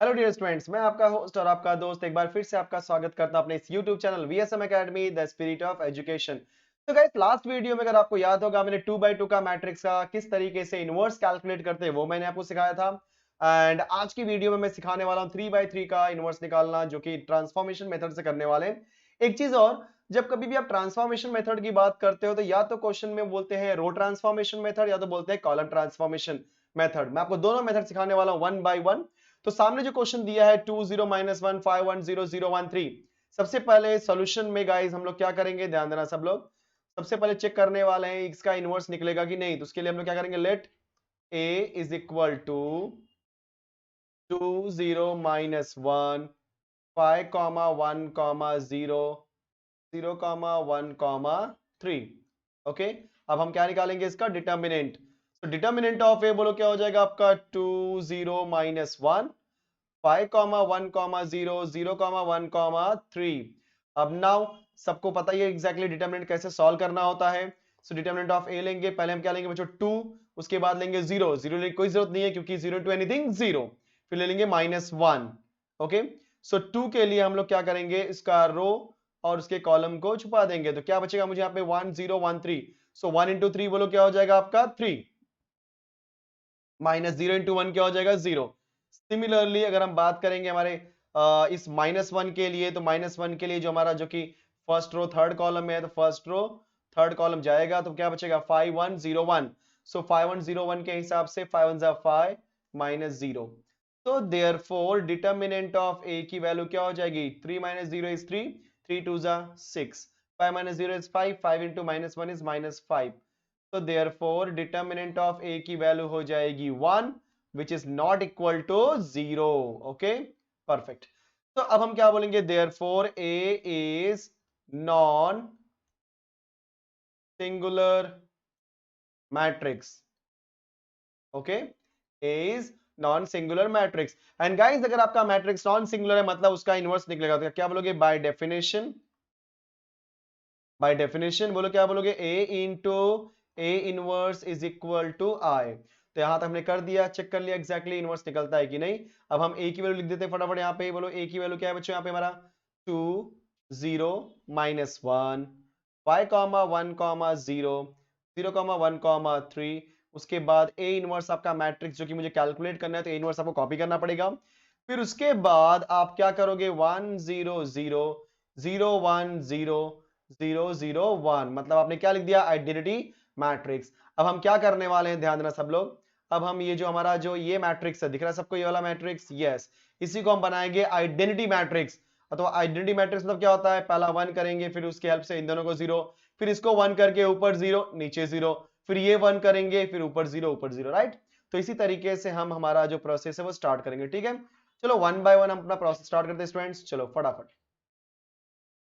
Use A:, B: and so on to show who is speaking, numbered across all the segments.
A: Hello dear students, मैं आपका host और आपका दोस्त एक बार फिर से आपका स्वागत करता हूं अपने इस YouTube channel VSM academy the spirit of education. तो गाइस, लास्ट वीडियो में अगर आपको याद होगा, मैंने 2x2 का मैट्रिक्स का किस तरीके से इनवर्स कैलकुलेट करते हैं वो मैंने आपको सिखाया था। एंड आज की वीडियो में मैं सिखाने वाला हूं 3x3 का इनवर्स निकालना, जो कि ट्रांसफॉर्मेशन मेथड से करने वाले हैं। एक चीज और, जब कभी भी आप ट्रांसफॉर्मेशन मेथड की बात करते हो तो या तो क्वेश्चन में बोलते हैं रो ट्रांसफॉर्मेशन मेथड या तो बोलते हैं कॉलम ट्रांसफॉर्मेशन मेथड। मैं आपको दोनों मेथड सिखाने वाला हूं वन बाय वन। तो सामने जो क्वेश्चन दिया है 20-1510013, सबसे पहले सॉल्यूशन में गाइस हम लोग क्या करेंगे, ध्यान देना सब लोग। सबसे पहले चेक करने वाले हैं इसका इनवर्स निकलेगा कि नहीं। तो उसके लिए हम लोग क्या करेंगे, let a is equal to 20-1 5,1,0 0,1,3। Okay, अब हम क्या निकालेंगे, इसका डिटर्मिनेंट। तो डिटर्मिनेंट ऑफ ए बोलो क्या हो जाएगा आपका, 20-1 5,1,0 0,1,3। अब नाउ सबको पता ही है एग्जैक्टली डिटरमिनेंट कैसे सॉल्व करना होता है। सो डिटरमिनेंट ऑफ ए लेंगे, पहले हम क्या लेंगे बच्चों, 2। उसके बाद लेंगे 0, 0 लेने की कोई जरूरत नहीं है क्योंकि 0 टू एनीथिंग 0। फिर ले लेंगे -1। ओके, सो 2 के लिए हम लोग क्या करेंगे, इसका रो और उसके कॉलम को छुपा देंगे। तो क्या बचेगा मुझे यहाँ पे 1,0,1,3। सो 1 इंटू 3 बोलो क्या हो जाएगा आपका 3, -0 इंटू 1 क्या हो जाएगा 0। सिमिलरली अगर हम बात करेंगे हमारे इस -1 के लिए, तो -1 के लिए जो हमारा जो कि फर्स्ट रो थर्ड कॉलम में है, तो फर्स्ट रो थर्ड कॉलम जाएगा तो क्या बचेगा 5,1,0,1। सो 5,1,0,1 के हिसाब से 5 1 5 -0। तो देयरफॉर डिटरमिनेंट ऑफ ए की वैल्यू क्या हो जाएगी, 3 -0 इज 3, 3 2 6, 5 -0 इज 5, 5 इंटू -1 इज -5। तो देयरफॉर डिटरमिनेंट ऑफ ए की वैल्यू हो जाएगी 1 which is not equal to 0। Okay, perfect. तो अब हम क्या बोलेंगे, therefore A is non singular matrix। Okay, A is non singular matrix. And guys, अगर आपका मैट्रिक्स नॉन सिंगुलर है मतलब उसका इनवर्स निकलेगा, तो क्या बोलोगे, बाय डेफिनेशन। बाय डेफिनेशन बोलो क्या बोलोगे, A into A inverse is equal to I। तो यहां तक हमने कर दिया, चेक कर लिया एग्जैक्टली इनवर्स निकलता है कि नहीं। अब हम A की वैल्यू लिख देते हैं फटाफट। यहाँ पे बोलो A की वैल्यू क्या है बच्चों, यहाँ पे हमारा 2 0 -1 5,1,0 0,1,3। उसके बाद A इनवर्स आपका मैट्रिक्स जो कि मुझे कैलकुलेट करना है, तो A इनवर्स आपको कॉपी करना पड़ेगा। फिर उसके बाद आप क्या करोगे, 1 0 0 0 1 0 0 0 1, मतलब आपने क्या लिख दिया, आइडेंटिटी मैट्रिक्स। अब हम क्या करने वाले हैं, ध्यान देना सब लोग। अब हम ये जो हमारा जो ये मैट्रिक्स है, दिख रहा है सबको ये वाला मैट्रिक्स, यस, इसी को हम बनाएंगे आइडेंटिटी मैट्रिक्स। तो आइडेंटिटी मैट्रिक्स मतलब क्या होता है, पहला 1 करेंगे, फिर उसकी हेल्प से इन दोनों को 0, फिर इसको 1 करके ऊपर 0 नीचे 0, फिर ये 1 करेंगे, फिर ऊपर 0 ऊपर 0, राइट। तो इसी तरीके से हम हमारा जो प्रोसेस है वो स्टार्ट करेंगे, ठीक है। चलो वन बाय वन हम अपना प्रोसेस स्टार्ट करते हैं स्टूडेंट्स, चलो फटाफट।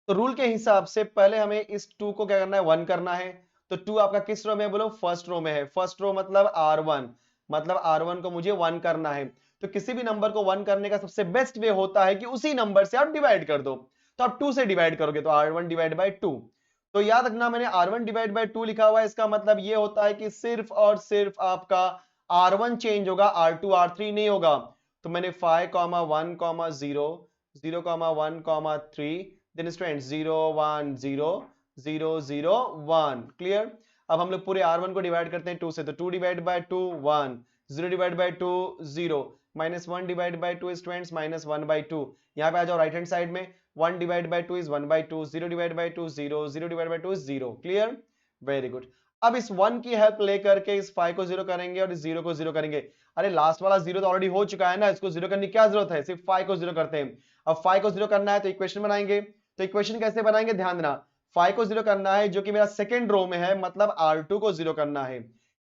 A: तो रूल के हिसाब से पहले हमें इस 2 को क्या करना है, 1 करना है। तो 2 आपका किस रो में है, बोलो फर्स्ट रो में है। फर्स्ट रो मतलब R1, मतलब R1 को मुझे 1 करना है। तो किसी भी नंबर को 1 करने का सबसे बेस्ट वे होता है कि उसी नंबर से आप डिवाइड कर दो। तो आप 2 से डिवाइड करोगे तो R1 डिवाइड बाय 2। तो याद रखना, मैंने R1 डिवाइड बाय 2 लिखा हुआ है, इसका मतलब ये होता है कि सिर्फ और सिर्फ आपका R1 चेंज होगा, R2 R3 नहीं होगा। तो मैंने 5,1,0 0,1,3, देन स्टूडेंट 0 1 0 0 0 1, क्लियर। अब हम लोग पूरे R1 को डिवाइड करते हैं 2 से, तो 2 divide by 2 1, 0 divide by 2 0, -1 divide by 2 students -1 by 2। यहाँ पे आ जाओ राइट हैंड साइड में, 1 divide by 2 is 1 by 2, 0 divide by 2 0, 0 divide by 2 0, clear, very good. अब इस 1 की हेल्प लेकर के इस 5 को 0 करेंगे और इस 0 को 0 करेंगे। अरे लास्ट वाला 0 तो ऑलरेडी हो चुका है ना, इसको 0 करने की क्या जरूरत है, सिर्फ 5 को 0 करते हैं। अब 5 को 0 करना है तो इक्वेशन बनाएंगे। तो इक्वेशन कैसे बनाएंगे, ध्यान देना। 5 को 0 करना है जो कि मेरा सेकंड रो में है, मतलब R2 को 0 करना है।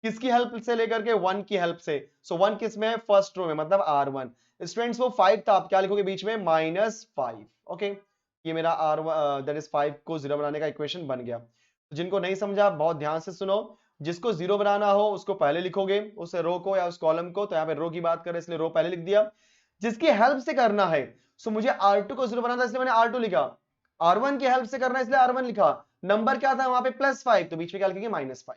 A: किसकी हेल्प से लेकर के, 1 की हेल्प से। सो 1 किस में है, फर्स्ट रो में, मतलब R1। स्टूडेंट्स वो 5 था, आप क्या लिखोगे बीच में, -5। ओके, ये मेरा R1 दैट इज 5 को 0 बनाने का इक्वेशन बन गया। तो जिनको नहीं समझा बहुत ध्यान से सुनो। जिसको 0 बनाना हो उसको पहले लिखोगे, उस रो को या उस कॉलम को। तो यहाँ पे रो की बात करें इसलिए रो पहले लिख दिया। जिसकी हेल्प से करना है, सो मुझे R2 को 0 बनाना था इसलिए मैंने R2 लिखा। R1 की हेल्प से करना है इसलिए R1 लिखा। नंबर क्या था वहां पे, +5, तो बीच में क्या लिखेंगे, -5।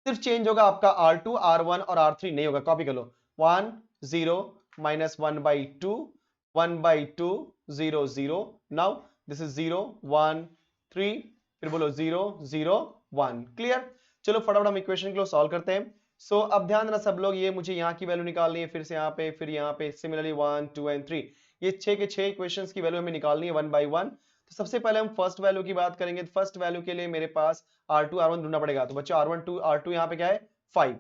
A: सिर्फ चेंज होगा आपका R2, R1 और R3 नहीं होगा। कॉपी कर लो, 1 0 minus 1/2, 1/2, 0 0. Now this is 0 1 3, फिर बोलो 0 0 1. क्लियर? चलो फटाफट हम इक्वेशन को सॉल्व करते हैं. सो अब ध्यान देना सब लोग, ये मुझे यहाँ की वैल्यू निकालनी है, फिर से यहाँ पे, फिर यहाँ पे, सिमिलरली 1 2 एंड 3. ये 6 के 6 इक्वेशंस की वैल्यू हमें निकालनी है वन बाय वन. तो सबसे पहले हम फर्स्ट वैल्यू की बात करेंगे. फर्स्ट वैल्यू के लिए मेरे पास R2 R1 ढूंढना पड़ेगा. तो बच्चों R2 यहाँ पे क्या है 5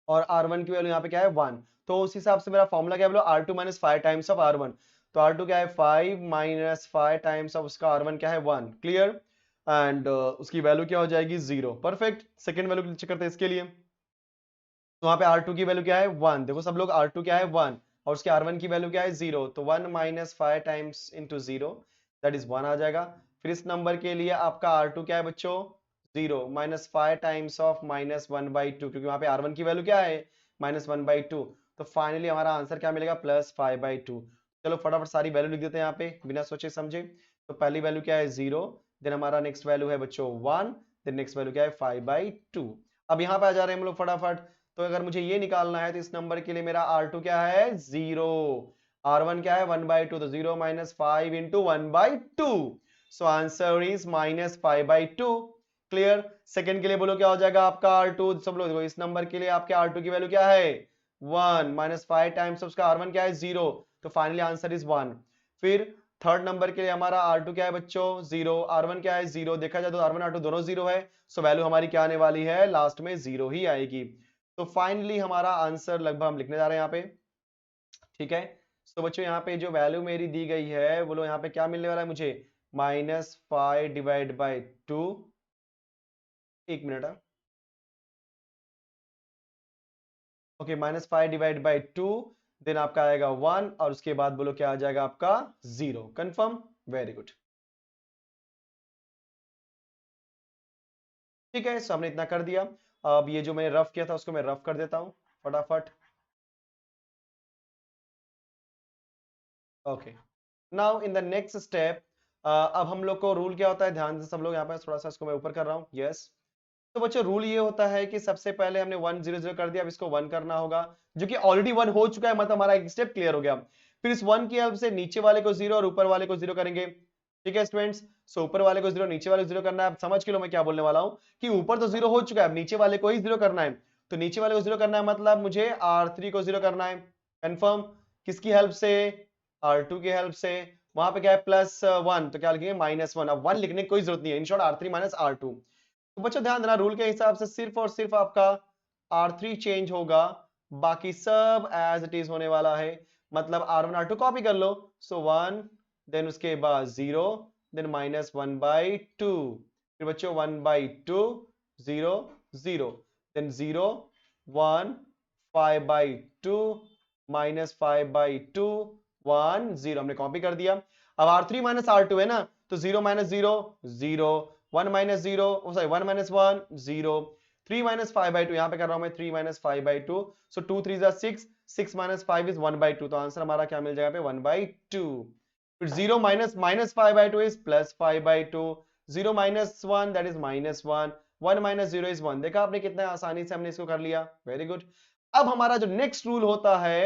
A: और R1 की वैल्यू यहाँ पे क्या है 1. तो उस हिसाब से मेरा फॉर्मूला क्या है बोलो, R2 minus 5 times of R1. तो R2 क्या है 5 माइनस 5 टाइम्स ऑफ उसका R1 क्या है 1. क्लियर? एंड उसकी वैल्यू क्या हो जाएगी 0. परफेक्ट. सेकंड वैल्यू चेक करते हैं इसके लिए. तो वहां पे R2 की वैल्यू क्या है 1. देखो सब लोग, R2 क्या है 1 और उसके R1 की वैल्यू क्या है 0. तो 1 minus 5 times into 0 that is 1 आ जाएगा. फिर इस नंबर के लिए आपका R2 क्या है बच्चों 0 माइनस 5 टाइम्स ऑफ माइनस 1/2, क्योंकि वहां पे R1 की वैल्यू क्या है माइनस 1/2. तो फाइनली हमारा आंसर क्या मिलेगा प्लस 5/2. चलो फटाफट सारी वैल्यू लिख देते हैं यहाँ पे बिना सोचे समझे. तो पहली वैल्यू क्या है 0, देन हमारा नेक्स्ट वैल्यू है बच्चों 1, देन नेक्स्ट वैल्यू क्या है 5/2. अब यहाँ पे आ जा रहे हैं हम लोग फटाफट. तो अगर मुझे ये निकालना है तो इस नंबर के लिए मेरा R2 क्या है 0, R1 क्या है 1/2. तो 0 minus 5 into 1/2. So answer is minus 5/2. Clear? Second के लिए बोलो क्या हो जाएगा आपका R2. सब लोग देखो इस नंबर के लिए आपके R2 की वैल्यू क्या है 1 माइनस 5 टाइम्स उसका R1 क्या है 0. तो फाइनली आंसर इज 1. फिर थर्ड नंबर के लिए हमारा R2 क्या है बच्चों 0, R1 क्या है 0. देखा जाए तो R1 R2 दोनों 0 है. सो वैल्यू हमारी क्या आने वाली है लास्ट में 0 ही आएगी. तो फाइनली हमारा आंसर लगभग हम लिखने जा रहे हैं यहाँ पे. ठीक है. तो बच्चों यहाँ पे जो वैल्यू मेरी दी गई है बोलो यहाँ पे क्या मिलने वाला है मुझे -5 डिवाइड बाई 2. एक minute. Okay -5 divide by 2, then आपका आएगा 1 और उसके बाद बोलो क्या आ जाएगा आपका 0. कंफर्म? Very good. ठीक है. सो हमने इतना कर दिया. अब ये जो मैंने रफ किया था उसको मैं रफ कर देता हूं फटाफट. Okay. Now in the next step, अब हम लोग को रूल क्या होता है, ध्यान से सब लोग यहाँ पे, थोड़ा सा इसको मैं ऊपर कर रहा हूँ. यस. तो बच्चों रूल ये होता है कि सबसे पहले हमने 1 0 0 कर दिया, अब इसको 1 करना होगा, जो कि ऑलरेडी 1 हो चुका है, मतलब हमारा एक स्टेप क्लियर हो गया. फिर इस 1 की हेल्प से नीचे वाले को 0 और ऊपर वाले को 0 करेंगे. ठीक है स्टूडेंट्स. सो ऊपर वाले को 0 नीचे वाले को 0 करना है. अब समझ के लो मैं क्या बोलने वाला हूं कि ऊपर तो 0 हो चुका है, अब नीचे वाले को ही 0 करना है. तो नीचे वाले को 0 करना है मतलब मुझे R3 को 0 करना है. कंफर्म? किसकी हेल्प से? R2 की हेल्प से. वहां पे क्या है +1, तो क्या लिखेंगे -1. अब 1 लिखने की कोई जरूरत नहीं है. In short R3 minus R2. तो बच्चों ध्यान देना रूल के हिसाब से सिर्फ और सिर्फ आपका R3 चेंज होगा, बाकी सब एज इट इज होने वाला है. मतलब R1 R2 कॉपी कर लो. सो 1, देन उसके बाद 0, देन -1/2. फिर बच्चों 1/2 0 0, देन 0 1 5/2 -5/2 1 0. हमने कॉपी कर दिया. अब R3 माइनस R2 है ना, तो 0 minus 0 0, 1 minus 0, sorry 1 minus 1 0, 3 minus 5/2 यहाँ पे कर रहा हूं मैं 3 माइनस 5/2. So 2 3 6, 6 minus 5 is 1/2. तो आंसर हमारा क्या मिल जाएगा पे 1/2. फिर 0 minus minus 5/2 is plus 5/2. 0 minus 1 that is -1. 1 minus 0 is 1. देखा आपने कितना आसानी से हमने इसको कर लिया. Very good. अब हमारा जो नेक्स्ट रूल होता है,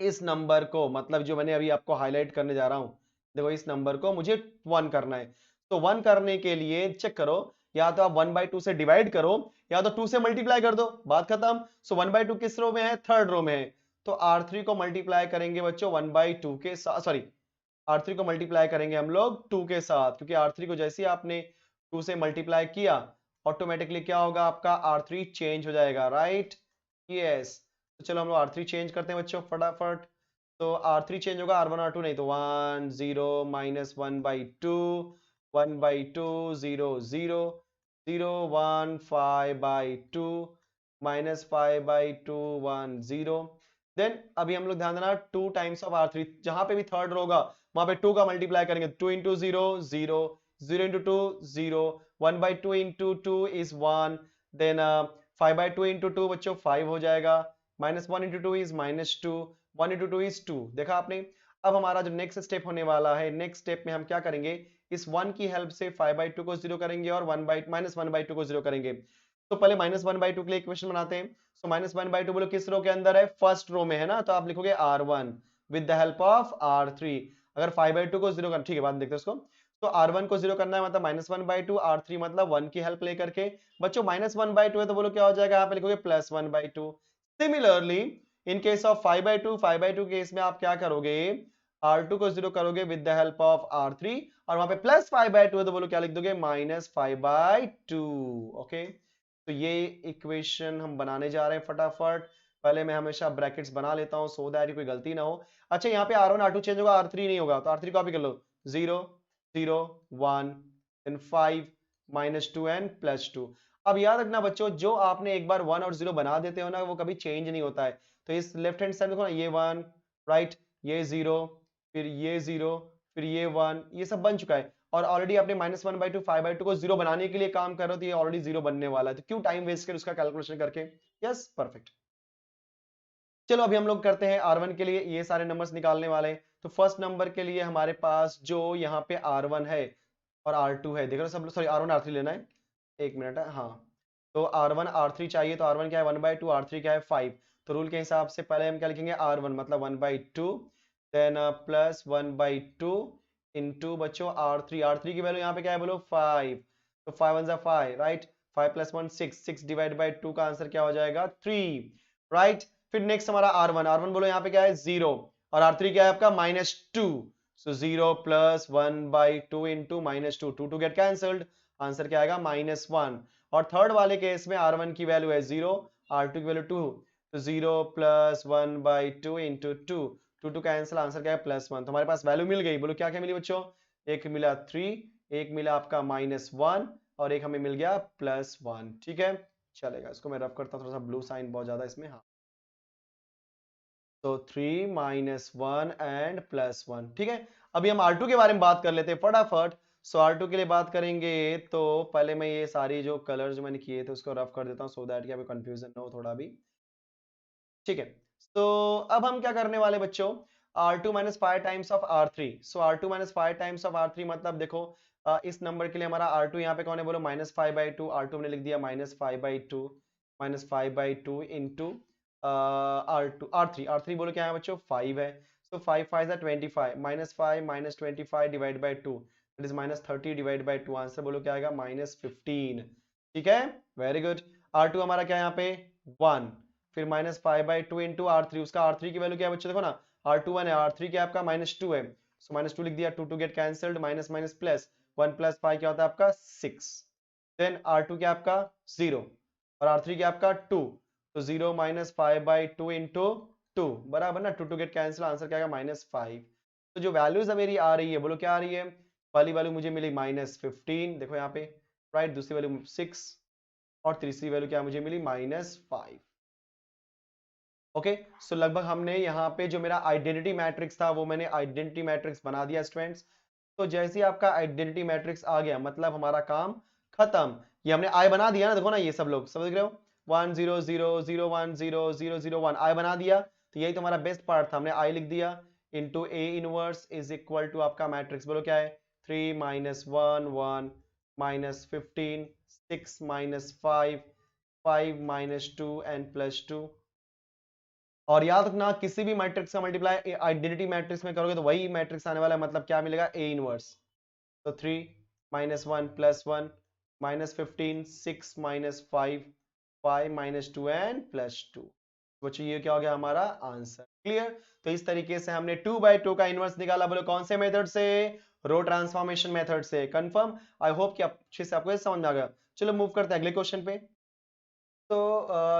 A: इस नंबर को, मतलब जो मैंने अभी आपको हाईलाइट करने जा रहा हूं, देखो इस नंबर को मुझे 1 करना है. तो 1 करने के लिए चेक करो, या तो आप 1/2 से डिवाइड करो या तो 2 से मल्टीप्लाई कर दो, बात खत्म. सो 1/2 किस रो में है, थर्ड रो में है. तो R3 को मल्टीप्लाई करेंगे बच्चों 1/2 के साथ, सॉरी R3 को मल्टीप्लाई करेंगे हम लोग 2 के साथ, क्योंकि R3 को जैसे ही आपने 2 से मल्टीप्लाई किया ऑटोमेटिकली क्या होगा आपका R3 चेंज हो जाएगा. राइट? यस. तो चलो हम लोग R3 चेंज करते हैं बच्चों फटाफट. तो R3 चेंज होगा, R1 R2 नहीं. तो 1 0 -1/2 1/2 0 0 0 1 5/2 -5/2 1 0. देन अभी हम लोग ध्यान देना 2 टाइम्स ऑफ R3, जहां पे भी थर्ड होगा वहां पे 2 का मल्टीप्लाई करेंगे. 2 into 0 0, 0 into 2 0, 1/2 into 2 is 1. Then 5/2 into 2 बच्चों 5 हो जाएगा. -1 इंटू 2 इज -2, 1 इंटू 2 इज 2. देखा आपने. अब हमारा जो नेक्स्ट स्टेप होने वाला है, नेक्स्ट स्टेप में हम क्या करेंगे, इस 1 की हेल्प से 5/2 को 0 करेंगे और -1/2 को 0 करेंगे. तो पहले -1/2 के लिए इक्वेशन बनाते हैं। सो -1/2 बोलो किस रो के अंदर है, फर्स्ट रो में है ना, तो आप लिखोगे R1 with the help of R3। अगर 5/2 को जीरो करना, ठीक है बाद में देखते हैं उसको। तो R1 को जीरो करना है मतलब -1/2, R3 मतलब 1 की हेल्प लेकर के। बच्चों -1/2 है तो बोलो क्या हो जाएगा, यहाँ पे लिखोगे +1/2। Similarly in case of 5/2 case में आप क्या करोगे, R2 को जीरो करोगे with the help of R3, और वहां पे +5/2 है तो बोलो क्या लिख दोगे, -5/2। ओके, तो ये इक्वेशन हम बनाने जा रहे हैं फटाफट। पहले मैं हमेशा ब्रैकेट्स बना लेता हूं सो दैट कोई गलती ना हो। अच्छा यहाँ पे R1 R2 चेंज होगा, R3 नहीं होगा, तो R3 कॉपी कर लो, 0 0 1 देन 5 -2 एंड +2। अब याद रखना बच्चों, जो आपने एक बार 1 और 0 बना देते हो ना, वो कभी चेंज नहीं होता है। तो इस लेफ्ट हैंड साइड देखो ना, ये 1 राइट, ये 0, फिर ये 0, फिर ये 1, ये सब बन चुका है। और ऑलरेडी आपने -1/2 5/2 को 0 बनाने के लिए काम कर रहे हो, तो ये ऑलरेडी 0 बनने वाला है, तो क्यों टाइम वेस्ट कर उसका कैलकुलेशन करके। Yes perfect. चलो अभी हम लोग करते हैं R1 के लिए, ये सारे नंबर्स निकालने वाले हैं। तो फर्स्ट नंबर के लिए हमारे पास जो यहाँ पे R1 है और R2 है, देख रहे हो सब लोग, सॉरी R1 R3 लेना है, एक मिनट है हाँ। तो R1 R3 चाहिए, तो R1 क्या है 1/2, R3 क्या है 5। तो रूल के हिसाब से पहले हम क्या लिखेंगे, R1 मतलब 1/2, देन +1/2 इंटू बच्चों R3 की वैल्यू यहाँ पे क्या है बोलो 5, तो 5 1 5 राइट, 5 + 1 6, 6 डिवाइड बाई 2 का आंसर क्या हो जाएगा 3 राइट। फिर नेक्स्ट हमारा R1 बोलो यहाँ पे क्या है 0, और R3 क्या है आपका -2, सो 0 + 1/2 इंटू -2, 2 गेट कैंसल्ड, आंसर क्या आएगा -1। और थर्ड वाले केस में R1 की वैल्यू है 0, R2 की वैल्यू 2, तो 0 + 1/2 इंटू 2, 2 कैंसिल, आंसर क्या है +1। तो हमारे पास वैल्यू मिल गई, बोलो क्या क्या मिली बच्चों, एक मिला 3, एक मिला आपका -1, और एक हमें मिल गया +1। ठीक है चलेगा, इसको मैं रफ करता हूँ, थोड़ा सा ब्लू साइन बहुत ज्यादा इसमें, हाँ। तो 3 -1 एंड +1, ठीक है। अभी हम R2 के बारे में बात कर लेते हैं फटाफट। सो R2 के लिए बात करेंगे, तो पहले मैं ये सारी जो कलर जो मैंने किए थे उसको रफ कर देता हूँ, सो दैट कि अभी कंफ्यूजन ना हो थोड़ा भी। ठीक है, तो अब हम क्या करने वाले बच्चों, R2 - 5 times of R3। So R2 - 5 times of R3 मतलब देखो, इस नंबर के लिए हमारा R2 यहाँ पे कौन है बोलो -5/2, R2 हमने लिख दिया -5/2, -5/2 इंटू R2 R3 बोलो क्या है बच्चों 5 है। सो 5 5 25, -5 - 25 divide by 2 that is -30 divide by 2, answer बोलो क्या आएगा -15। ठीक है वेरी गुड। R2 हमारा क्या है यहाँ पे 1, फिर -5/2 इंटू R3, उसका R3 की वैल्यू क्या है बच्चों देखो ना, R2 1 है, R3 क्या है आपका -2 है, सो -2 लिख दिया, 2 get cancelled, minus minus plus, 1 + 5 क्या होता है आपका 6, देन R2 क्या है आपका 0, और R3 क्या है आपका 2, तो 0 - 5/2 इंटू 2 बराबर ना, 2 गेट कैंसिल, आंसर क्या आएगा -5। तो जो वैल्यूज मेरी आ रही है बोलो क्या आ रही है, पहली वैल्यू मुझे मिली -15 देखो यहाँ पे राइट, दूसरी वैल्यू 6, और तीसरी वैल्यू क्या मुझे मिली -5। ओके, सो लगभग हमने यहाँ पे जो मेरा आइडेंटिटी मैट्रिक्स था वो मैंने आइडेंटिटी मैट्रिक्स बना दिया स्टूडेंट्स। तो जैसे ही आपका आइडेंटिटी मैट्रिक्स आ गया मतलब हमारा काम खत्म। ये हमने आई बना दिया ना, देखो ना ये सब लोग समझ रहे हो, 1 0 0 0 1 0 0 0 1 आई बना दिया। तो यही तो हमारा बेस्ट पार्ट था, हमने आई लिख दिया into A inverse is equal to आपका मैट्रिक्स बोलो क्या है 3 - 1 1 -15 6 -5 5 -2 एंड +2। और याद रखना किसी भी मैट्रिक्स का मल्टीप्लाई आइडेंटिटी मैट्रिक्स में करोगे तो वही मैट्रिक्स आने वाला है, मतलब क्या मिलेगा ए इनवर्स। तो 3 -1 +1 -15 6 -5 5 -2 एंड +2। बच्चों ये क्या हो गया हमारा आंसर, क्लियर। तो इस तरीके से हमने 2/2 का इनवर्स निकाला, बोलो कौन से मेथड से, रो ट्रांसफॉर्मेशन मेथड से। कंफर्म, आई होप कि अच्छे से आपको समझ में आ गया। चलो मूव करते हैं अगले क्वेश्चन पे। तो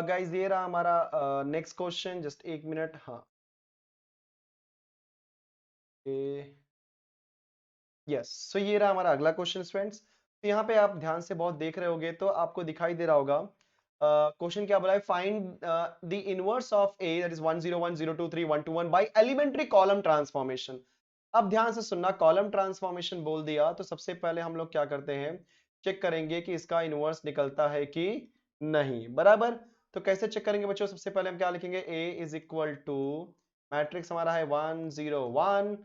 A: गाइस ये रहा हमारा नेक्स्ट क्वेश्चन, जस्ट एक मिनट हाँ। यस, सो ये रहा हमारा अगला क्वेश्चन स्टूडेंट्स। तो यहाँ पे आप ध्यान से बहुत देख रहे होगे तो आपको दिखाई दे रहा होगा क्वेश्चन क्या बोला है, find the inverse of A that is 1 0 1 0 2 3 1 2 1 by elementary column transformation. अब ध्यान से सुनना, कॉलम ट्रांसफॉर्मेशन बोल दिया तो सबसे पहले हम लोग क्या करते हैं, चेक करेंगे कि इसका इनवर्स निकलता है कि नहीं, बराबर। तो कैसे चेक करेंगे बच्चों, सबसे पहले हम क्या लिखेंगे, a is equal to matrix हमारा है 1 0 1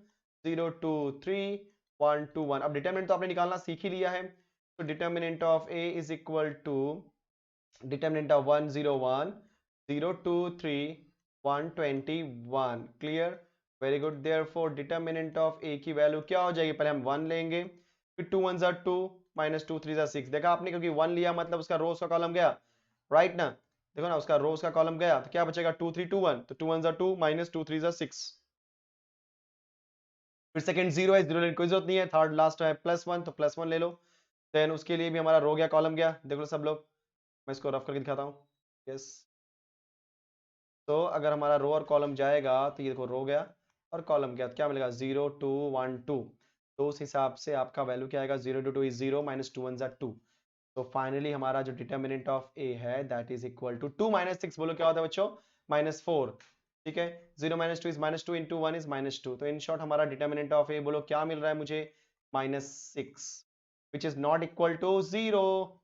A: 0 2 3 1 2 1। अब डिटरमिनेंट तो आपने निकालना सीख ही लिया है, तो determinant of a is equal to determinant of 101 023 121 clear very good therefore determinant of A की वैल्यू क्या हो जाएगी, पहले हम 1 लेंगे, फिर 2 1 जार 2 माइनस 2 3 जार 6। देखा आपने, क्योंकि 1 लिया मतलब उसका रोज का कॉलम गया, राइट ना, देखो ना उसका रोज का कॉलम गया, तो क्या बचेगा 2 3 2 1, तो 2 1 जार 2 माइनस 2 3 जार 6। फिर सेकंड जीरो है, जीरो लेने की कोई जरूरत नहीं है, थर्ड लास्ट है प्लस 1, तो प्लस 1 ले लो। देन उसके लिए भी हमारा रो गया कॉलम गया, देख लो सब लोग, मैं इसको रफ करके दिखाता हूँ। यस, तो अगर हमारा रो और कॉलम जाएगा तो ये देखो रो गया और कॉलम गया, तो क्या मिलेगा 0 2 1 2। तो उस हिसाब से आपका वैल्यू क्या आएगा, 0 2 2 इज 0 माइनस 2 1 जार 2। तो फाइनली हमारा जो डिटर्मिनेंट ऑफ ए है that is equal to 2 minus 6, बोलो क्या होता है बच्चों, -4। ठीक है, 0 माइनस 2 इज -2 इंटू 1 इज -2। तो इन शॉर्ट हमारा डिटर्मिनेंट ऑफ ए बोलो क्या मिल रहा है मुझे, -6 which is not equal to 0।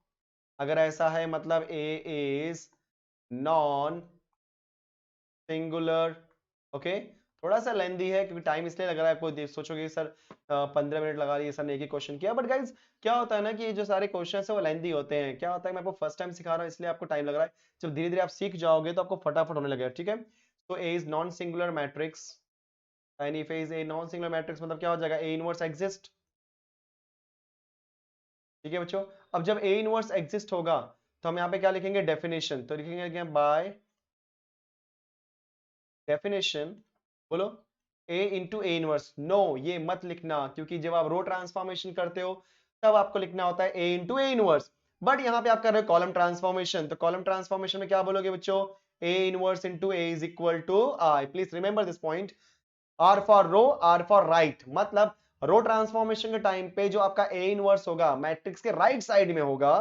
A: अगर ऐसा है मतलब A is non singular. Okay, थोड़ा सा लेंदी है क्योंकि टाइम इसलिए लग रहा है, आपको सोचोगे सर 15 मिनट लगा लिए सर ने एक ही क्वेश्चन किया, बट गाइज क्या होता है ना कि जो सारे क्वेश्चन है वो लेंदी होते हैं। क्या होता है, मैं आपको फर्स्ट टाइम सिखा रहा हूँ इसलिए आपको टाइम लग रहा है, जब धीरे धीरे आप सीख जाओगे तो आपको फटाफट होने लगेगा। ठीक है, तो A is non singular matrix and if A is a non singular matrix मतलब क्या हो जाएगा, ए इनवर्स एग्जिस्ट। ठीक है बच्चों, अब जब ए इनवर्स एग्जिस्ट होगा तो हम यहाँ पे क्या लिखेंगे, डेफिनेशन। तो लिखेंगे बाय डेफिनेशन, बोलो a into A inverse. No, ये मत लिखना, क्योंकि जब आप रो ट्रांसफॉर्मेशन करते हो तब आपको लिखना होता है a into A inverse, but यहां पे आप कर रहे हो कॉलम ट्रांसफॉर्मेशन। तो कॉलम ट्रांसफॉर्मेशन में क्या बोलोगे बच्चों, a inverse into A is equal to I. Please remember this point, R for row, R for right. मतलब रो ट्रांसफॉर्मेशन के टाइम पे जो आपका ए इनवर्स होगा मैट्रिक्स के राइट साइड में होगा,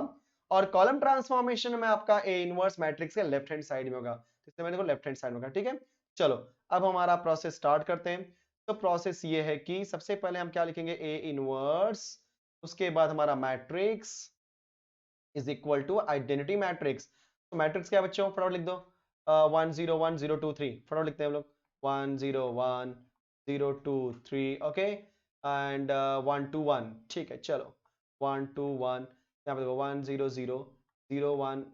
A: और कॉलम ट्रांसफॉर्मेशन में आपका ए इनवर्स मैट्रिक्स के लेफ्ट हैंड साइड में होगा। इसलिए मैंने देखो लेफ्ट हैंड साइड में होगा। ठीक है, चलो अब हमारा प्रोसेस स्टार्ट करते हैं। तो प्रोसेस ये है कि सबसे पहले हम क्या लिखेंगे, ए इनवर्स, उसके बाद हमारा matrix is equal to identity matrix. तो मैट्रिक्स क्या बच्चों, फटाफट लिख दो, 1 0 1 0 2 3, फटाफट लिखते हैं हम लोग, 1 0 1 0 2 3, ओके, एंड 1 2 1। ठीक है, चलो 1 2 1, यहाँ पे देखो 1 0 0 0 1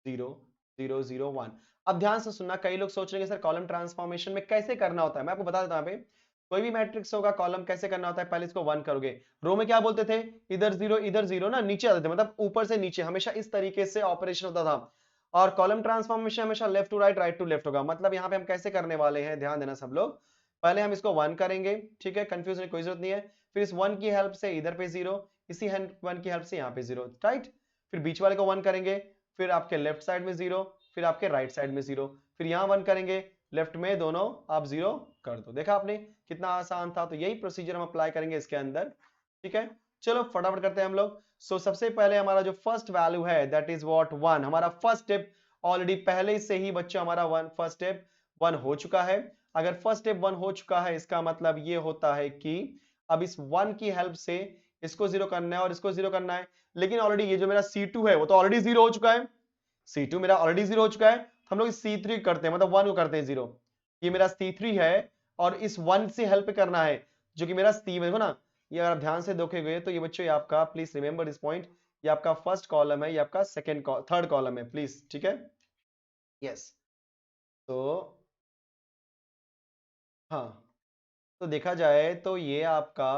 A: 0 0 0 1। अब ध्यान से सुनना, कई लोग सोच रहे हैं सर कॉलम ट्रांसफॉर्मेशन में कैसे करना होता है, मैं आपको बता देता हूं। यहाँ पे कोई भी मैट्रिक्स होगा, कॉलम कैसे करना होता है, पहले इसको 1 करोगे, रो में क्या बोलते थे, इधर जीरो ना नीचे आते थे, मतलब ऊपर से नीचे, हमेशा इस तरीके से ऑपरेशन होता था। और कॉलम ट्रांसफॉर्मेशन हमेशा left to right, right to left होगा। मतलब यहाँ पे हम कैसे करने वाले हैं, ध्यान देना सब लोग, पहले हम इसको 1 करेंगे, ठीक है, कंफ्यूज होने की कोई जरूरत नहीं है। फिर इस 1 की हेल्प से इधर पे 0, इसी 1 की हेल्प से यहाँ पे 0, राइट। फिर बीच वाले को 1 करेंगे, फिर आपके लेफ्ट साइड में 0, फिर आपके राइट साइड में 0, फिर यहाँ 1 करेंगे, लेफ्ट में दोनों आप 0 कर दो। देखा आपने कितना आसान था, तो यही प्रोसीजर हम अप्लाई करेंगे इसके अंदर। ठीक है, चलो फटाफट करते हैं हम लोग। सो सबसे पहले हमारा जो फर्स्ट वैल्यू है दैट इज व्हाट 1, हमारा फर्स्ट स्टेप ऑलरेडी पहले से ही बच्चों हमारा 1 फर्स्ट स्टेप 1 हो चुका है। अगर फर्स्ट स्टेप 1 हो चुका है इसका मतलब ये होता है कि अब इस 1 की हेल्प से इसको 0 करना है और इसको 0 करना है। लेकिन ऑलरेडी ये जो मेरा C2 है वो तो ऑलरेडी 0 हो चुका है, C2 मेरा ऑलरेडी 0 हो चुका है। हम लोग C3 करते हैं, मतलब 1 को करते हैं 0। ये मेरा C3 है और इस 1 से हेल्प करना है जो कि मेरा C, देखो ना, ये अगर आप ध्यान से देखोगे तो ये बच्चों, ये आपका, प्लीज रिमेंबर दिस पॉइंट, ये आपका फर्स्ट कॉलम है, ये आपका थर्ड कॉलम है, प्लीज। ठीक है, यस, तो हाँ, तो देखा जाए तो ये आपका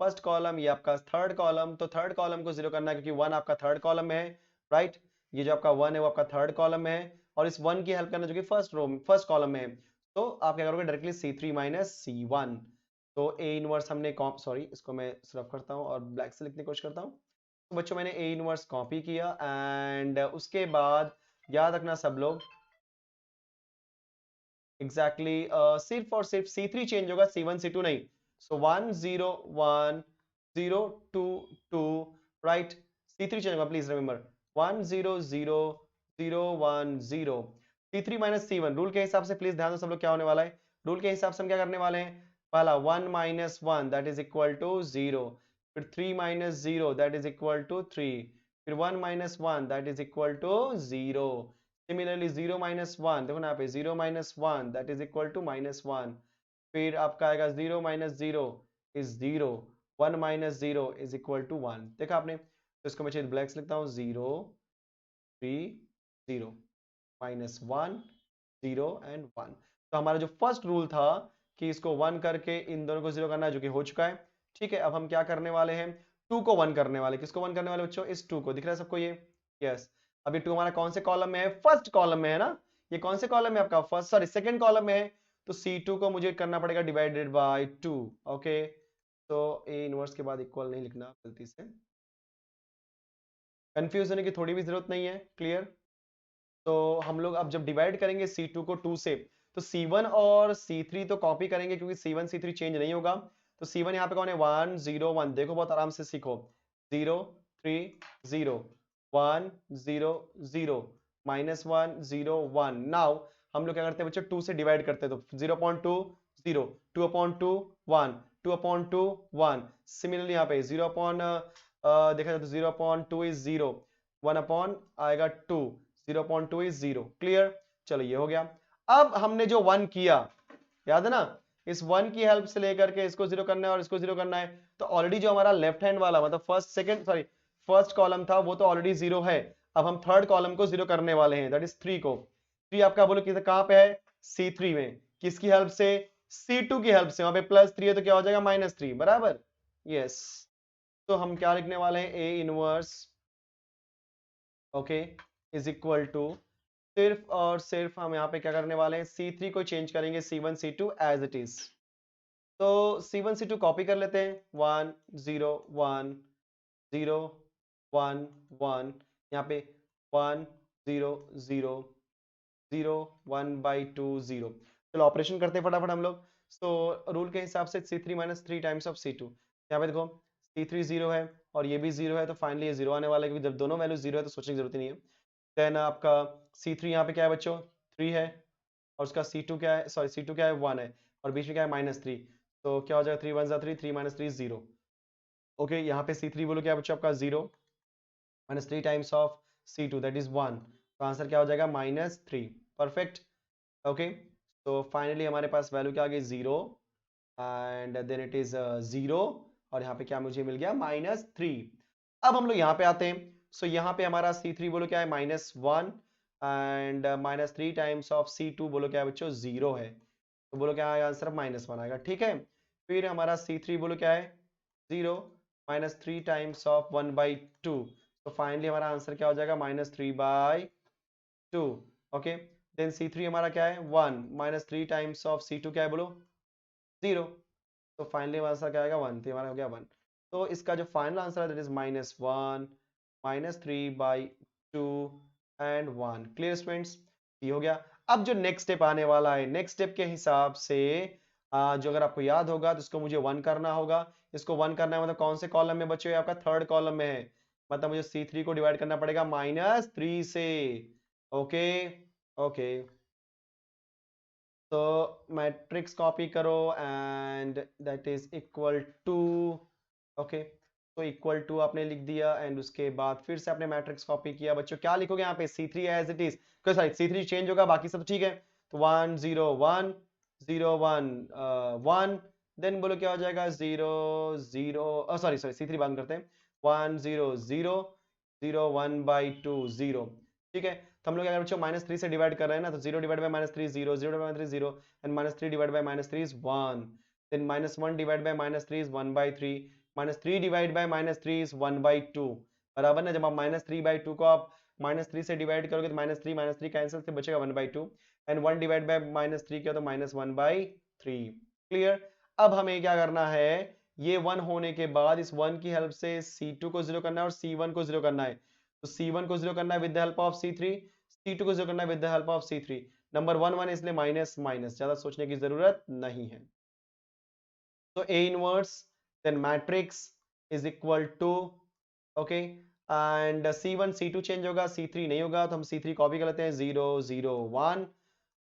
A: फर्स्ट कॉलम, ये आपका थर्ड कॉलम। तो थर्ड कॉलम को 0 करना है क्योंकि 1 आपका थर्ड कॉलम में है, राइट। ये जो आपका 1 है वो आपका थर्ड कॉलम में है, और इस 1 की हेल्प करना जो कि फर्स्ट कॉलम में है। तो आप क्या करोगे, डायरेक्टली C3 माइनस C1। तो ए इनवर्स हमने सॉरी, इसको मैं सिर्फ करता हूँ और ब्लैक से लिखने की कोशिश करता हूँ। तो बच्चों मैंने ए इनवर्स कॉपी किया एंड उसके बाद याद रखना सब लोग, एग्जैक्टली सिर्फ और सिर्फ C3 चेंज होगा, C1 C2 नहीं। सो 1 0 1 0 2 2, राइट। C3 चेंज होगा, please remember, 1 0 0 0 1 0। C3 minus C1 rule के हिसाब से, प्लीज ध्यान दो सब लोग क्या होने वाला है। रूल के हिसाब से हम क्या करने वाले हैं, पहला 1 minus 1 that is equal to 0, फिर 3 minus 0 that is equal to 3, फिर 1 minus 1 that is equal to 0। Similarly 0 minus 1, देखो ना यहाँ पे 0 minus 1 that is equal to -1। फिर आपका आएगा 0 minus 0 is 0, 1 minus 0 is equal to 1। देखा आपने, तो इसको मैं ब्लैक से लिखता हूँ 0 3 0, -1 0 एंड 1। तो हमारा जो फर्स्ट रूल था कि इसको 1 करके इन दोनों को 0 करना है, जो कि हो चुका है। ठीक है, अब हम क्या करने वाले हैं, 2 को 1 करने वाले। किसको 1 करने वाले बच्चों, इस 2 को। दिख रहा है सबको ये? यस। अभी 2 हमारा कौन से कॉलम में है, फर्स्ट कॉलम में है ना। ये कौन से कॉलम में आपका, फर्स्ट, सॉरी सेकंड कॉलम में है। तो C2 को मुझे करना पड़ेगा डिवाइडेड बाय 2। ओके, तो ए इनवर्स के बाद इक्वल नहीं लिखना गलती से, कंफ्यूज होने की थोड़ी भी जरूरत नहीं है। क्लियर? तो हम लोग अब जब डिवाइड करेंगे C2 को 2 से, तो C1 और C3 तो कॉपी करेंगे क्योंकि C1 C3 चेंज नहीं होगा। तो C1 यहाँ पे कौन है, 1 0 1। देखो बहुत आराम से सीखो, 0 3 0 1 0 0 -1 0 1। नाउ हम लोग क्या करते हैं बच्चों, 2 से डिवाइड करते हैं। तो 0.2 0, 2/2 1, 2/2 1। सिमिलरली यहाँ पे 0 अपॉन देखा जाए तो 0/2 इज 0, 1 अपॉन आएगा 2, 0.2 इज 0। क्लियर? चलो ये हो गया। अब हमने जो 1 किया, याद है ना, इस 1 की हेल्प से लेकर के इसको 0 करना है और इसको 0 करना है। तो ऑलरेडी जो हमारा लेफ्ट हैंड वाला मतलब फर्स्ट कॉलम था वो तो ऑलरेडी 0 है। अब हम थर्ड कॉलम को 0 करने वाले हैं, दैट इज 3 को। 3 आपका बोलो किधर, कहां पे है, C3 में। किसकी हेल्प से, C2 की हेल्प से। वहां पे +3 है तो क्या हो जाएगा, -3, बराबर। यस। तो हम क्या लिखने वाले हैं, A inverse okay is equal to, सिर्फ और सिर्फ हम यहाँ पे क्या करने वाले हैं, C3 को चेंज करेंगे C1 C2 as it is. तो C1 C2 कॉपी कर लेते हैं, 1 0 1 0 1 1, यहाँ पे 1 0 0 0 1/2 0। चलो ऑपरेशन करते हैं फटाफट हम लोग। तो रूल के हिसाब से C3 - 3 टाइम्स ऑफ C2। यहाँ पे देखो C3 0 है और ये भी 0 है, तो फाइनली ये 0 आने वाला है, क्योंकि जब दोनों वैल्यू 0 है तो सोचने की जरूरत ही नहीं है। देन आपका C3 यहाँ पे क्या है बच्चों, 3 है, और उसका C2 क्या है, सॉरी C2 क्या है, 1 है, और बीच में क्या है, -3। तो क्या हो जाएगा, 3 1 3, 3 -3 0। ओके, यहाँ पे C3 बोलो क्या है बच्चों आपका, 0 -3 times of C2 that is 1। तो आंसर क्या हो जाएगा, -3। परफेक्ट। ओके, तो फाइनली हमारे पास वैल्यू क्या आ गई, 0 एंड देन इट इज 0, और यहाँ पे क्या मुझे मिल गया, -3। अब हम लोग यहाँ पे आते हैं। सो यहाँ पे हमारा C3 बोलो क्या है, -1 एंड -3 टाइम्स ऑफ C2 बोलो क्या है बच्चों, 0 है। तो बोलो क्या आएगा आंसर, -1 आएगा। ठीक है, फिर हमारा C3 बोलो क्या है, 0 -3 टाइम्स ऑफ 1/2। तो फाइनली हमारा आंसर क्या हो जाएगा, -3/2। ओके, देन C3 हमारा क्या है, 1 -3 टाइम्स ऑफ C2 क्या है बोलो, 0। तो फाइनली आंसर क्या आएगा, 1। तो हमारा हो गया 1। तो इसका जो फाइनल आंसर है that is -1 -3/2 and 1। Clear students? ये हो गया। अब जो नेक्स्ट स्टेप आने वाला है, नेक्स्ट स्टेप के हिसाब से जो अगर आपको याद होगा तो इसको मुझे 1 करना होगा। इसको 1 करना है मतलब कौन से कॉलम में बच्चे, आपका थर्ड कॉलम में है, मतलब मुझे C3 को डिवाइड करना पड़ेगा -3 से। ओके ओके, तो मैट्रिक्स कॉपी करो and that is equal to, okay, तो इक्वल टू आपने लिख दिया एंड उसके बाद फिर से आपने मैट्रिक्स कॉपी किया। बच्चों क्या लिखोगे यहाँ पे, C3 as it is, sorry C3 change होगा, बाकी सब ठीक है। तो 1 0 1 0 1 1, देन बोलो क्या हो जाएगा, 0 0, सॉरी सॉरी C3 बंद करते हैं, 1 0 0 0 1/2 0। ठीक है, तो हम लोग अगर बच्चों -3 से डिवाइड कर रहे हैं ना, तो 0 divide by -3 0, 0 divide by -3 0, and -3 divide by -3 is 1, then -1 divide by -3 is 1/3, -3 divide by -3 is 1/2। बराबर ना, जब आप -3/2 को आप -3 से डिवाइड करोगे तो -3 कैंसिल से बचेगा 1/2, एंड 1 डिवाइड बाय -3 किया तो -1/3। क्लियर? अब हमें क्या करना है, ये 1 होने के बाद इस 1 की हेल्प से C2 को 0 करना है और C1 को 0 करना है। तो C1 को 0 करना है with the help of C3, C2 को 0 करना है with the help of C3। Number 1 1 इसलिए माइनस माइनस, ज्यादा सोचने की जरूरत नहीं है। तो A inverse then matrix is equal to, okay, and C1 C2 change होगा, C3 नहीं होगा, तो हम C3 कॉपी कर लेते हैं, 0 0 1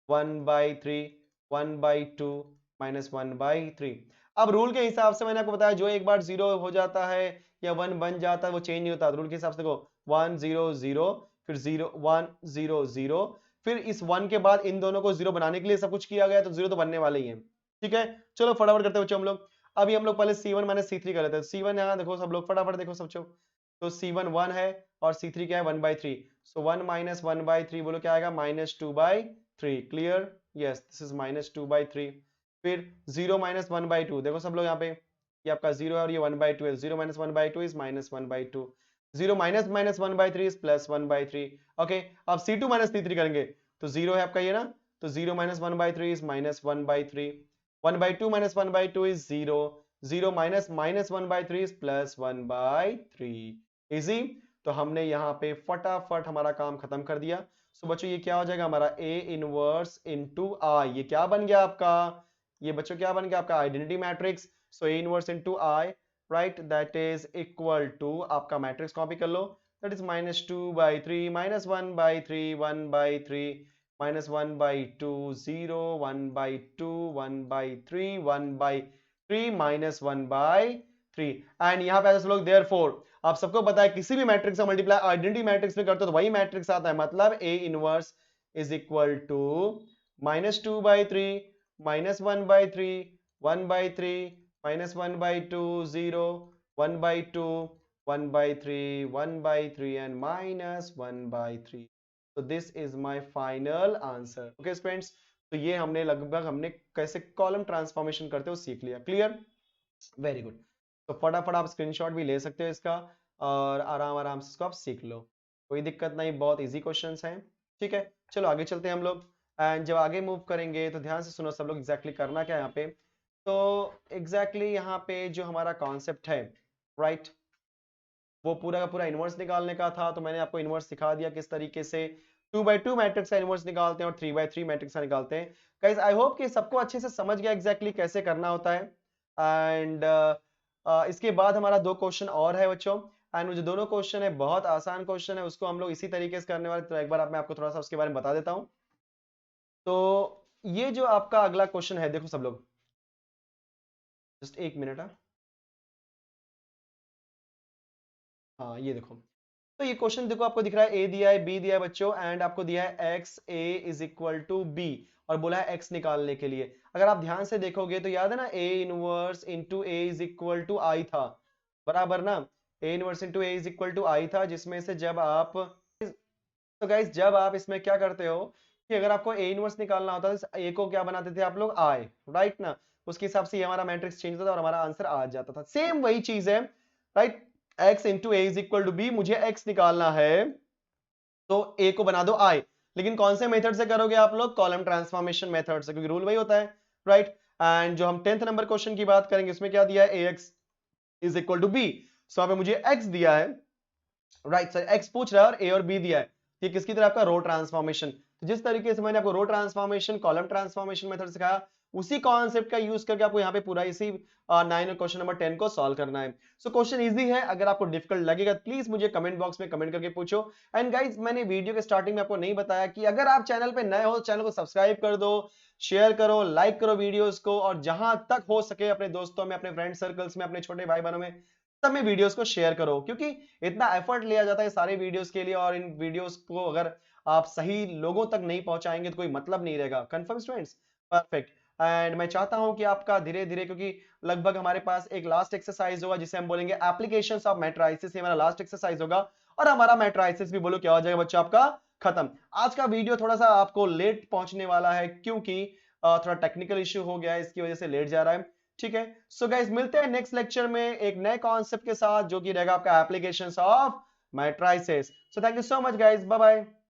A: 1/3 1/2 -1/3। अब रूल के हिसाब से मैंने आपको बताया जो एक बार 0 हो जाता है या 1 बन जाता है वो चेंज नहीं होता। रूल के हिसाब से देखो 1 0 0, फिर 0 1 0 0, फिर इस 1 के बाद इन दोनों को 0 बनाने के लिए सब कुछ किया गया, तो 0 तो बनने वाले ही हैं। ठीक है, चलो फटाफट करते हैं बच्चों हम लोग। अभी हम लोग पहले C1 - C3 कर लेते हैं। C1 यहाँ देखो सब लोग फटाफट देखो सब बच्चों, तो C1 1 है और C3 क्या है 1/3, सो 1 माइनस 1/3 बोलो क्या आएगा -2/3, क्लियर, यस दिस इज -2/3। फिर 0 माइनस 1/2 देखो सब लोग यहाँ पे, ये आपका 0 है और ये 1/2 है, 0 minus 1/2 is -1/2, 0 minus minus 1/3 is +1/3। Okay, अब C2 माइनस C3 करेंगे तो 0 है आपका ये ना, तो 0 minus 1/3 is -1/3, 1/2 minus 1/2 is 0, 0 minus minus 1/3 is +1/3, easy. तो हमने यहाँ पे फटाफट हमारा काम खत्म कर दिया। सो बच्चों ये क्या हो जाएगा हमारा A इनवर्स इनटू I, ये क्या बन गया आपका, ये बच्चों क्या बन गया आपका identity matrix. So A inverse into I, right, that is equal to आपका मैट्रिक्स कॉपी कर लो, दैट इज -2/3 -1/3 1/3 -1/2 0 1/2 1/3 1/3 -1/3। एंड यहाँ पे ऐसे लोग देयरफॉर आप सबको पता है किसी भी मैट्रिक्स का मल्टीप्लाई आइडेंटिटी मैट्रिक्स में करते हो तो वही मैट्रिक्स आता है, मतलब A inverse is equal to -2/3 -1/3 1/3 -1/2 0 1/2 1/3 1/3 and -1/3। तो this is my final answer. Okay students, तो ये हमने कैसे कॉलम ट्रांसफॉर्मेशन करते हो सीख लिया, क्लियर, वेरी गुड। तो फटाफट आप स्क्रीनशॉट भी ले सकते हो इसका और आराम आराम से इसको आप सीख लो, कोई दिक्कत नहीं, बहुत इजी क्वेश्चंस हैं। ठीक है, चलो आगे चलते हैं हम लोग। एंड जब आगे मूव करेंगे तो ध्यान से सुनो सब लोग, एग्जैक्टली करना क्या है यहाँ पे। तो एग्जैक्टली यहाँ पे जो हमारा कॉन्सेप्ट है, राइट, वो पूरा का पूरा इनवर्स निकालने का था। तो मैंने आपको इनवर्स सिखा दिया किस तरीके से 2/2 मैट्रिक्स का इनवर्स निकालते हैं और 3/3 मैट्रिक्स का निकालते हैं। गाइस आई होप कि सबको अच्छे से समझ गया एग्जैक्टली कैसे करना होता है। एंड इसके बाद हमारा 2 क्वेश्चन और है बच्चों, एंड जो दोनों क्वेश्चन है बहुत आसान क्वेश्चन है, उसको हम लोग इसी तरीके से करने वाले। तो एक बार मैं आपको थोड़ा सा उसके बारे में बता देता हूं। तो ये जो आपका अगला क्वेश्चन है, देखो सब लोग, जस्ट एक मिनट। हाँ ये देखो, तो ये क्वेश्चन देखो आपको दिख रहा है, ए दिया है, बी दिया है बच्चों, एंड आपको दिया है X A is equal to B और बोला है एक्स निकालने के लिए। अगर आप ध्यान से देखोगे तो याद है ना, A inverse into A is equal to I था, बराबर ना, A inverse into A is equal to I था, जिसमें से जब आप, तो गाइस जब आप इसमें क्या करते हो कि अगर आपको ए इनवर्स निकालना होता है तो ए को क्या बनाते थे आप लोग, आई, राइट ना, उसके हिसाब से ये हमारा मैट्रिक्स चेंज होता था और हमारा आंसर आ जाता था। सेम वही चीज है, right, x into A is equal to B, मुझे x निकालना है तो a को बना दो i, लेकिन कौन से मेथड से करोगे आप लोग, कॉलम ट्रांसफॉर्मेशन मेथड से, क्योंकि रूल वही होता है, राइट। एंड जो हम 10th नंबर क्वेश्चन की बात करेंगे उसमें क्या दिया है, ax is equal to B, so यहाँ पे मुझे x दिया है, राइट सर, x पूछ रहा है और a और b दिया है, ये किसकी तरह आपका रो ट्रांसफॉर्मेशन। तो जिस तरीके से मैंने आपको रो ट्रांसफॉर्मेशन कॉलम ट्रांसफॉर्मेशन मेथड सिखाया, उसी कॉन्सेप्ट का यूज करके आपको यहाँ पे पूरा इसी 9 और क्वेश्चन नंबर 10 को सॉल्व करना है। सो क्वेश्चन इजी है, अगर आपको डिफिकल्ट लगेगा प्लीज मुझे कमेंट बॉक्स में कमेंट करके पूछो। एंड गाइज मैंने वीडियो के स्टार्टिंग में आपको नहीं बताया कि अगर आप चैनल पे नए हो तो चैनल को सब्सक्राइब कर दो, शेयर करो, लाइक करो वीडियोस को, और जहां तक हो सके अपने दोस्तों में, अपने फ्रेंड सर्कल्स में, अपने छोटे भाई बहनों में सब में वीडियोस को शेयर करो, क्योंकि इतना एफर्ट लिया जाता है सारे वीडियोस के लिए, और इन वीडियोस को अगर आप सही लोगों तक नहीं पहुंचाएंगे तो कोई मतलब नहीं रहेगा। Confirm students, perfect. एंड मैं चाहता हूं कि आपका धीरे धीरे, क्योंकि लगभग हमारे पास एक लास्ट एक्सरसाइज होगा जिसे हम बोलेंगे एप्लीकेशंस ऑफ मैट्रिसेस, ये हमारा लास्ट एक्सरसाइज होगा और हमारा मैट्रिसेस भी बोलो क्या हो जाएगा बच्चा आपका खत्म। आज का वीडियो थोड़ा सा आपको लेट पहुंचने वाला है क्योंकि थोड़ा टेक्निकल इश्यू हो गया है, इसकी वजह से लेट जा रहा है। ठीक है, सो गाइस मिलते हैं नेक्स्ट लेक्चर में एक नए कॉन्सेप्ट के साथ जो कि रहेगा आपका applications of matrices. So thank you so much guys, bye bye.